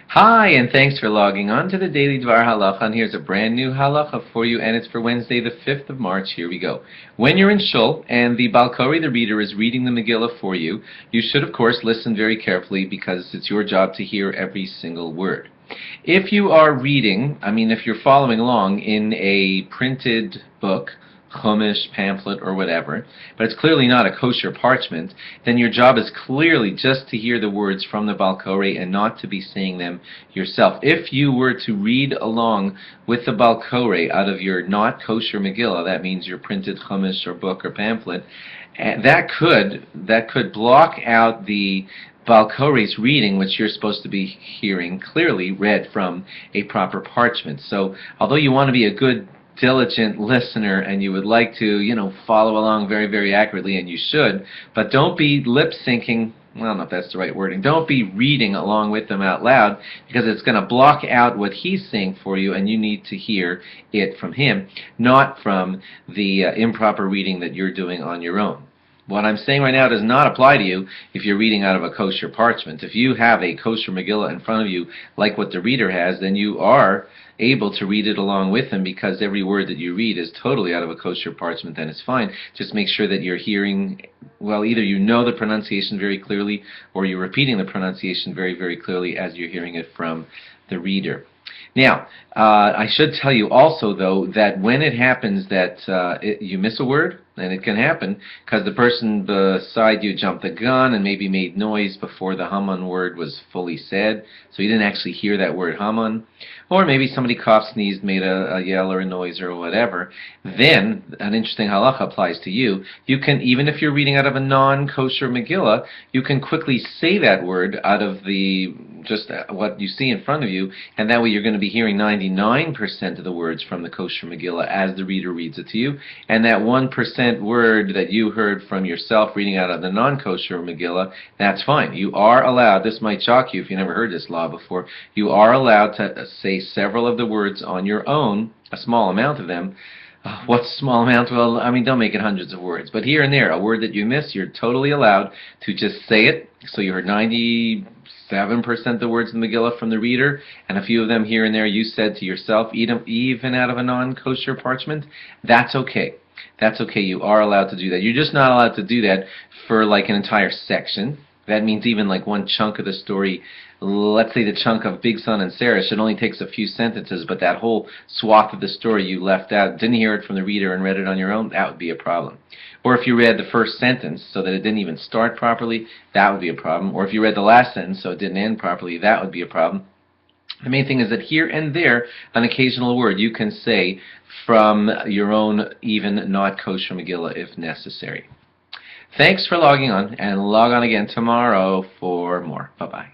Hi, and thanks for logging on to the Daily DVAR Halacha. And here's a brand new halacha for you, and it's for Wednesday, the 5th of March. Here we go. When you're in shul and the Balkori, the reader, is reading the Megillah for you, you should, of course, listen very carefully because it's your job to hear every single word. If you are reading, if you're following along in a printed book, chumash, pamphlet, or whatever, but it's clearly not a kosher parchment, then your job is clearly just to hear the words from the Balkori and not to be saying them yourself. If you were to read along with the Balkori out of your not kosher Megillah, that means your printed chumash or book or pamphlet, that could block out the Balkori's reading, which you're supposed to be hearing clearly read from a proper parchment. So although you want to be a good diligent listener and you would like to, follow along very, very accurately, and you should, but don't be lip syncing. Well, I don't know if that's the right wording. Don't be reading along with them out loud because it's going to block out what he's saying for you, and you need to hear it from him, not from the improper reading that you're doing on your own. What I'm saying right now does not apply to you if you're reading out of a kosher parchment. If you have a kosher Megillah in front of you, like what the reader has, then you are able to read it along with him because every word that you read is totally out of a kosher parchment, then it's fine. Just make sure that you're hearing, well, either you know the pronunciation very clearly or you're repeating the pronunciation very, very clearly as you're hearing it from the reader. Now, I should tell you also, though, that when it happens that you miss a word, and it can happen because the person beside you jumped the gun and maybe made noise before the Haman word was fully said, so you didn't actually hear that word Haman, or maybe somebody coughed, sneezed, made a yell or a noise or whatever, then an interesting halacha applies to you. You can, even if you're reading out of a non-kosher Megillah, you can quickly say that word out of just what you see in front of you, and that way you're going to be hearing 99% of the words from the kosher Megillah as the reader reads it to you, and that 1% word that you heard from yourself reading out of the non-kosher Megillah, that's fine. You are allowed, this might shock you if you never heard this law before, you are allowed to say several of the words on your own, a small amount of them. What's a small amount? Well, don't make it hundreds of words, but here and there, a word that you miss, you're totally allowed to just say it. So you heard 97% of the words in the Megillah from the reader, and a few of them here and there you said to yourself, even out of a non-kosher parchment. That's okay. That's okay. You are allowed to do that. You're just not allowed to do that for like an entire section. That means even like one chunk of the story, let's say the chunk of Big Son and Sarah, it only takes a few sentences, but that whole swath of the story you left out, didn't hear it from the reader and read it on your own, that would be a problem. Or if you read the first sentence so that it didn't even start properly, that would be a problem. Or if you read the last sentence so it didn't end properly, that would be a problem. The main thing is that here and there, an occasional word you can say from your own, even not kosher Megillah if necessary. Thanks for logging on, and log on again tomorrow for more. Bye-bye.